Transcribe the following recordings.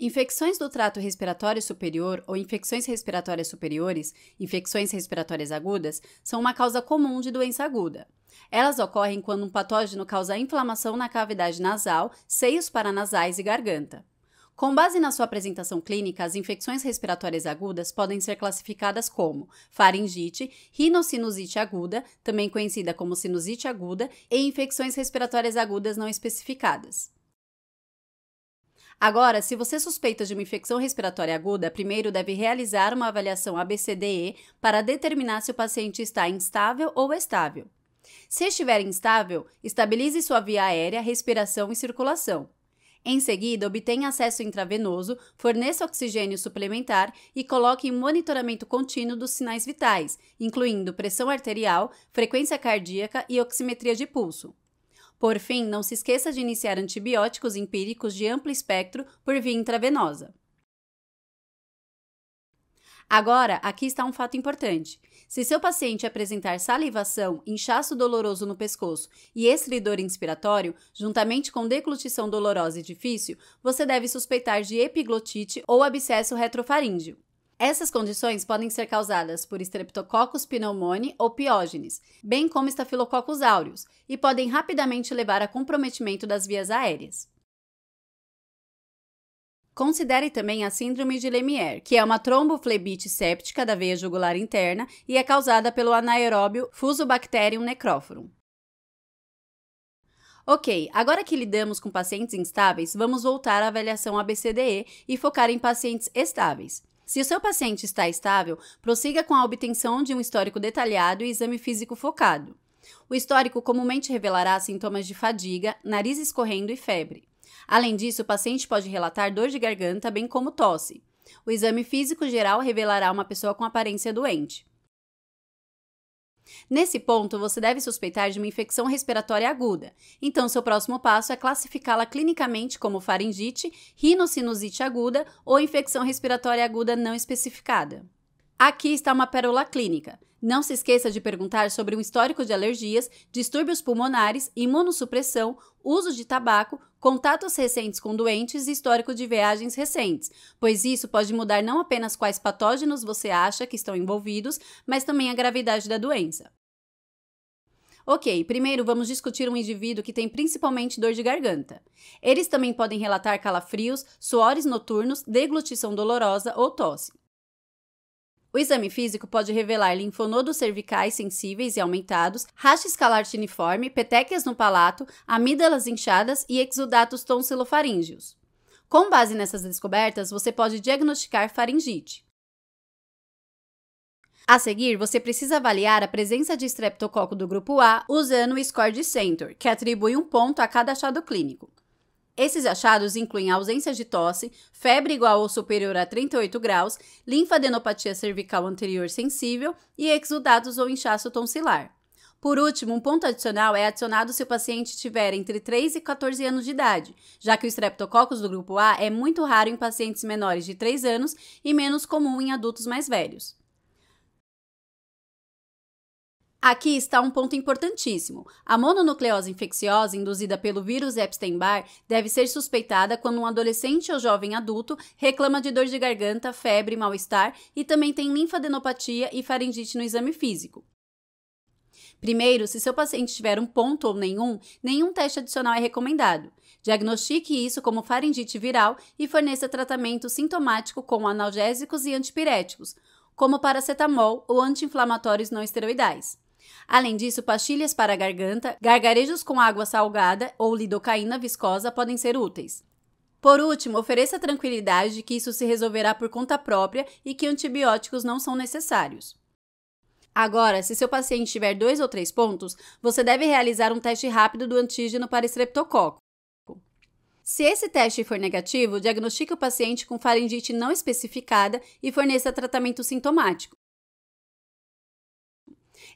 Infecções do trato respiratório superior ou infecções respiratórias superiores, infecções respiratórias agudas, são uma causa comum de doença aguda. Elas ocorrem quando um patógeno causa inflamação na cavidade nasal, seios paranasais e garganta. Com base na sua apresentação clínica, as infecções respiratórias agudas podem ser classificadas como faringite, rinocinusite aguda, também conhecida como sinusite aguda, e infecções respiratórias agudas não especificadas. Agora, se você suspeita de uma infecção respiratória aguda, primeiro deve realizar uma avaliação ABCDE para determinar se o paciente está instável ou estável. Se estiver instável, estabilize sua via aérea, respiração e circulação. Em seguida, obtenha acesso intravenoso, forneça oxigênio suplementar e coloque em monitoramento contínuo dos sinais vitais, incluindo pressão arterial, frequência cardíaca e oximetria de pulso. Por fim, não se esqueça de iniciar antibióticos empíricos de amplo espectro por via intravenosa. Agora, aqui está um fato importante. Se seu paciente apresentar salivação, inchaço doloroso no pescoço e estridor inspiratório, juntamente com deglutição dolorosa e difícil, você deve suspeitar de epiglotite ou abscesso retrofaríngeo. Essas condições podem ser causadas por Streptococcus pneumoniae ou piógenes, bem como Staphylococcus aureus, e podem rapidamente levar a comprometimento das vias aéreas. Considere também a síndrome de Lemierre, que é uma tromboflebite séptica da veia jugular interna e é causada pelo anaeróbio Fusobacterium necrophorum. Ok, agora que lidamos com pacientes instáveis, vamos voltar à avaliação ABCDE e focar em pacientes estáveis. Se o seu paciente está estável, prossiga com a obtenção de um histórico detalhado e exame físico focado. O histórico comumente revelará sintomas de fadiga, nariz escorrendo e febre. Além disso, o paciente pode relatar dor de garganta, bem como tosse. O exame físico geral revelará uma pessoa com aparência doente. Nesse ponto, você deve suspeitar de uma infecção respiratória aguda. Então, seu próximo passo é classificá-la clinicamente como faringite, rinocinusite aguda ou infecção respiratória aguda não especificada. Aqui está uma pérola clínica. Não se esqueça de perguntar sobre um histórico de alergias, distúrbios pulmonares, imunossupressão, uso de tabaco, contatos recentes com doentes e histórico de viagens recentes, pois isso pode mudar não apenas quais patógenos você acha que estão envolvidos, mas também a gravidade da doença. Ok, primeiro vamos discutir um indivíduo que tem principalmente dor de garganta. Eles também podem relatar calafrios, suores noturnos, deglutição dolorosa ou tosse. O exame físico pode revelar linfonodos cervicais sensíveis e aumentados, racha escalar cuneiforme, petequias no palato, amígdalas inchadas e exudatos tonsilofaríngeos. Com base nessas descobertas, você pode diagnosticar faringite. A seguir, você precisa avaliar a presença de estreptococo do grupo A usando o score de Centor, que atribui um ponto a cada achado clínico. Esses achados incluem ausência de tosse, febre igual ou superior a 38 graus, linfadenopatia cervical anterior sensível e exudatos ou inchaço tonsilar. Por último, um ponto adicional é adicionado se o paciente tiver entre 3 e 14 anos de idade, já que o Streptococcus do grupo A é muito raro em pacientes menores de 3 anos e menos comum em adultos mais velhos. Aqui está um ponto importantíssimo. A mononucleose infecciosa induzida pelo vírus Epstein-Barr deve ser suspeitada quando um adolescente ou jovem adulto reclama de dor de garganta, febre, mal-estar e também tem linfadenopatia e faringite no exame físico. Primeiro, se seu paciente tiver um ponto ou nenhum teste adicional é recomendado. Diagnostique isso como faringite viral e forneça tratamento sintomático com analgésicos e antipiréticos, como paracetamol ou anti-inflamatórios não esteroidais. Além disso, pastilhas para a garganta, gargarejos com água salgada ou lidocaína viscosa podem ser úteis. Por último, ofereça tranquilidade de que isso se resolverá por conta própria e que antibióticos não são necessários. Agora, se seu paciente tiver 2 ou 3 pontos, você deve realizar um teste rápido do antígeno para estreptococo. Se esse teste for negativo, diagnostique o paciente com faringite não especificada e forneça tratamento sintomático.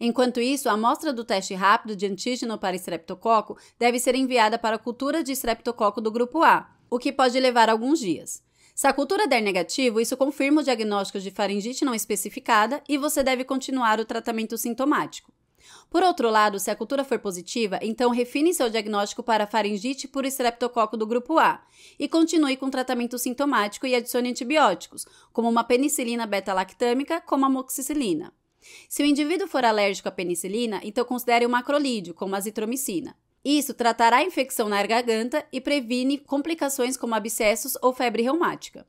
Enquanto isso, a amostra do teste rápido de antígeno para estreptococo deve ser enviada para a cultura de estreptococo do grupo A, o que pode levar alguns dias. Se a cultura der negativo, isso confirma o diagnóstico de faringite não especificada e você deve continuar o tratamento sintomático. Por outro lado, se a cultura for positiva, então refine seu diagnóstico para faringite por estreptococo do grupo A e continue com tratamento sintomático e adicione antibióticos, como uma penicilina beta-lactâmica, como a amoxicilina. Se o indivíduo for alérgico à penicilina, então considere um macrolídeo, como a azitromicina. Isso tratará a infecção na garganta e previne complicações como abscessos ou febre reumática.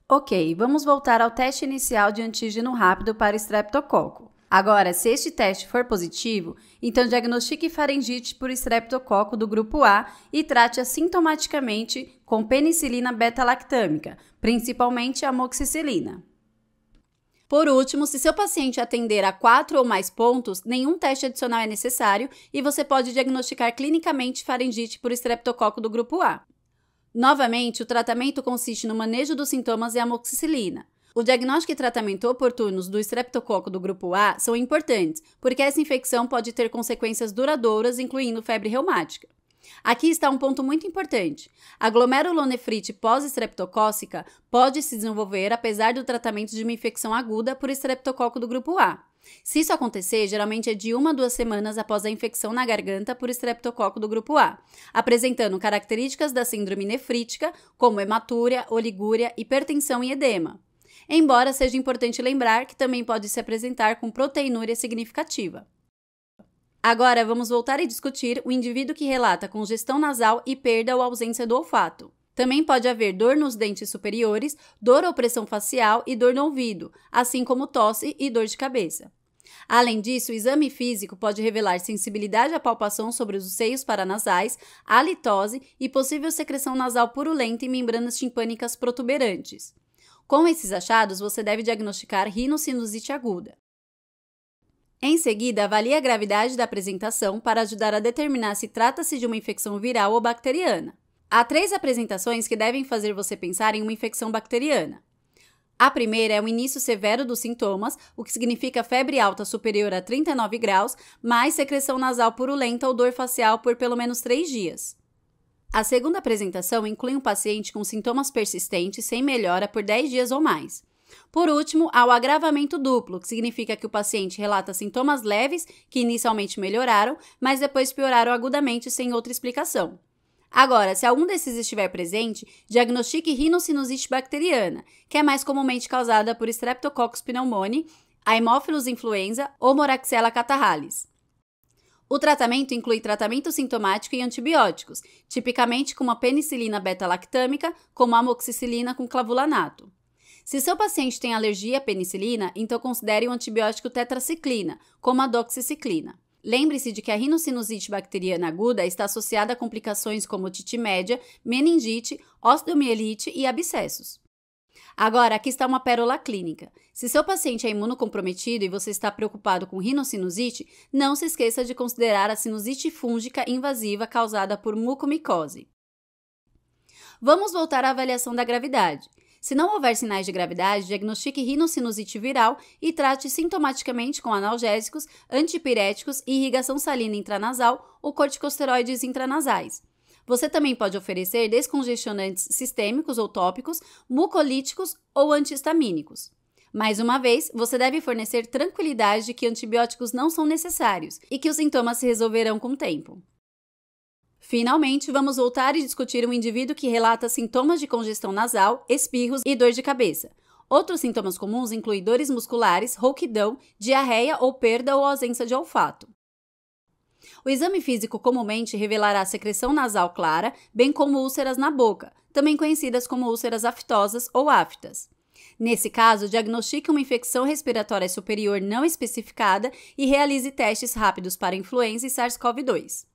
Ok, vamos voltar ao teste inicial de antígeno rápido para estreptococo. Agora, se este teste for positivo, então diagnostique faringite por estreptococo do grupo A e trate-a sintomaticamente com penicilina beta-lactâmica, principalmente a amoxicilina. Por último, se seu paciente atender a 4 ou mais pontos, nenhum teste adicional é necessário e você pode diagnosticar clinicamente faringite por estreptococo do grupo A. Novamente, o tratamento consiste no manejo dos sintomas e amoxicilina. O diagnóstico e tratamento oportunos do estreptococo do grupo A são importantes, porque essa infecção pode ter consequências duradouras, incluindo febre reumática. Aqui está um ponto muito importante. A glomerulonefrite pós-estreptocócica pode se desenvolver apesar do tratamento de uma infecção aguda por estreptococo do grupo A. Se isso acontecer, geralmente é de 1 a 2 semanas após a infecção na garganta por estreptococo do grupo A, apresentando características da síndrome nefrítica, como hematúria, oligúria, hipertensão e edema. Embora seja importante lembrar que também pode se apresentar com proteinúria significativa. Agora, vamos voltar e discutir o indivíduo que relata congestão nasal e perda ou ausência do olfato. Também pode haver dor nos dentes superiores, dor ou pressão facial e dor no ouvido, assim como tosse e dor de cabeça. Além disso, o exame físico pode revelar sensibilidade à palpação sobre os seios paranasais, halitose e possível secreção nasal purulenta e membranas timpânicas protuberantes. Com esses achados, você deve diagnosticar rinocinusite aguda. Em seguida, avalie a gravidade da apresentação para ajudar a determinar se trata-se de uma infecção viral ou bacteriana. Há 3 apresentações que devem fazer você pensar em uma infecção bacteriana. A primeira é o início severo dos sintomas, o que significa febre alta superior a 39 graus, mais secreção nasal purulenta ou dor facial por pelo menos 3 dias. A segunda apresentação inclui um paciente com sintomas persistentes sem melhora por 10 dias ou mais. Por último, há o agravamento duplo, que significa que o paciente relata sintomas leves que inicialmente melhoraram, mas depois pioraram agudamente sem outra explicação. Agora, se algum desses estiver presente, diagnostique rinocinusite bacteriana, que é mais comumente causada por Streptococcus pneumoniae, Haemophilus influenza ou Moraxella catarrhalis. O tratamento inclui tratamento sintomático e antibióticos, tipicamente com uma penicilina beta-lactâmica, como a amoxicilina com clavulanato. Se seu paciente tem alergia à penicilina, então considere o antibiótico tetraciclina, como a doxiciclina. Lembre-se de que a rinocinusite bacteriana aguda está associada a complicações como otite média, meningite, osteomielite e abscessos. Agora, aqui está uma pérola clínica. Se seu paciente é imunocomprometido e você está preocupado com rinocinusite, não se esqueça de considerar a sinusite fúngica invasiva causada por mucormicose. Vamos voltar à avaliação da gravidade. Se não houver sinais de gravidade, diagnostique rinocinusite viral e trate sintomaticamente com analgésicos, antipiréticos e irrigação salina intranasal ou corticosteroides intranasais. Você também pode oferecer descongestionantes sistêmicos ou tópicos, mucolíticos ou antihistamínicos. Mais uma vez, você deve fornecer tranquilidade de que antibióticos não são necessários e que os sintomas se resolverão com o tempo. Finalmente, vamos voltar e discutir um indivíduo que relata sintomas de congestão nasal, espirros e dor de cabeça. Outros sintomas comuns incluem dores musculares, rouquidão, diarreia ou perda ou ausência de olfato. O exame físico comumente revelará secreção nasal clara, bem como úlceras na boca, também conhecidas como úlceras aftosas ou aftas. Nesse caso, diagnostique uma infecção respiratória superior não especificada e realize testes rápidos para influenza e SARS-CoV-2.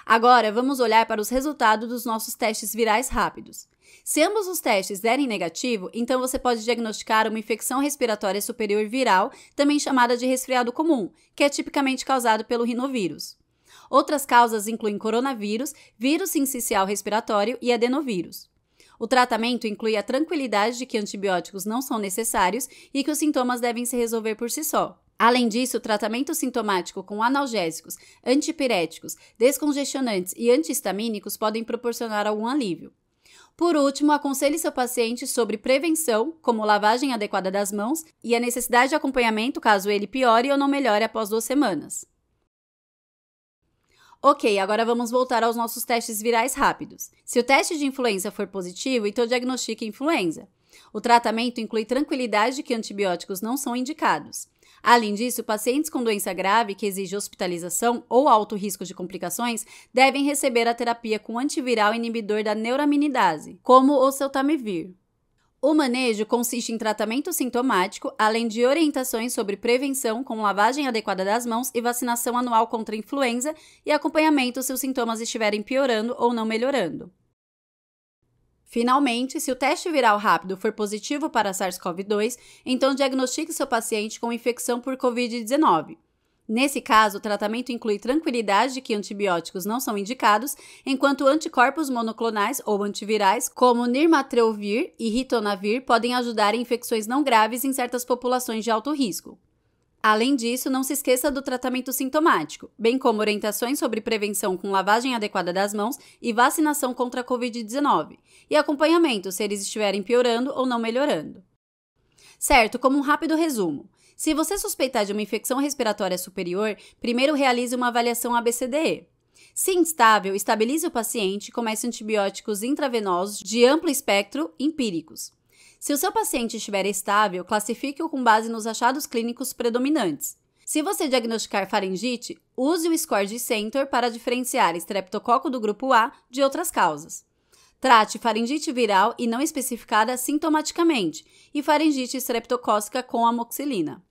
Agora, vamos olhar para os resultados dos nossos testes virais rápidos. Se ambos os testes derem negativo, então você pode diagnosticar uma infecção respiratória superior viral, também chamada de resfriado comum, que é tipicamente causado pelo rinovírus. Outras causas incluem coronavírus, vírus sincicial respiratório e adenovírus. O tratamento inclui a tranquilidade de que antibióticos não são necessários e que os sintomas devem se resolver por si só. Além disso, o tratamento sintomático com analgésicos, antipiréticos, descongestionantes e antihistamínicos podem proporcionar algum alívio. Por último, aconselhe seu paciente sobre prevenção, como lavagem adequada das mãos, e a necessidade de acompanhamento caso ele piore ou não melhore após 2 semanas. Ok, agora vamos voltar aos nossos testes virais rápidos. Se o teste de influenza for positivo, então diagnostique influenza. O tratamento inclui tranquilidade de que antibióticos não são indicados. Além disso, pacientes com doença grave que exige hospitalização ou alto risco de complicações devem receber a terapia com antiviral inibidor da neuraminidase, como o oseltamivir. O manejo consiste em tratamento sintomático, além de orientações sobre prevenção com lavagem adequada das mãos e vacinação anual contra a influenza e acompanhamento se os sintomas estiverem piorando ou não melhorando. Finalmente, se o teste viral rápido for positivo para SARS-CoV-2, então diagnostique seu paciente com infecção por Covid-19. Nesse caso, o tratamento inclui tranquilidade de que antibióticos não são indicados, enquanto anticorpos monoclonais ou antivirais, como nirmatrelvir e ritonavir, podem ajudar em infecções não graves em certas populações de alto risco. Além disso, não se esqueça do tratamento sintomático, bem como orientações sobre prevenção com lavagem adequada das mãos e vacinação contra a Covid-19, e acompanhamento se eles estiverem piorando ou não melhorando. Certo, como um rápido resumo. Se você suspeitar de uma infecção respiratória superior, primeiro realize uma avaliação ABCDE. Se instável, estabilize o paciente e comece antibióticos intravenosos de amplo espectro empíricos. Se o seu paciente estiver estável, classifique-o com base nos achados clínicos predominantes. Se você diagnosticar faringite, use o score de Centor para diferenciar estreptococo do grupo A de outras causas. Trate faringite viral e não especificada sintomaticamente e faringite estreptocócica com amoxicilina.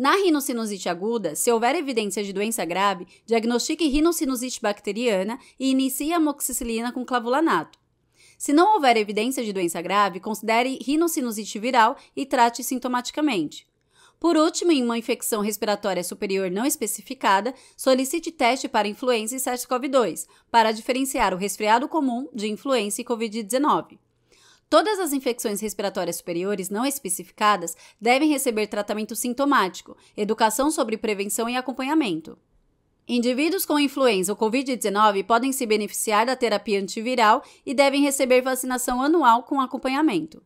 Na rinocinusite aguda, se houver evidência de doença grave, diagnostique rinocinusite bacteriana e inicie a amoxicilina com clavulanato. Se não houver evidência de doença grave, considere rinocinusite viral e trate sintomaticamente. Por último, em uma infecção respiratória superior não especificada, solicite teste para influenza e SARS-CoV-2, para diferenciar o resfriado comum de influenza e Covid-19. Todas as infecções respiratórias superiores não especificadas devem receber tratamento sintomático, educação sobre prevenção e acompanhamento. Indivíduos com influenza ou Covid-19 podem se beneficiar da terapia antiviral e devem receber vacinação anual com acompanhamento.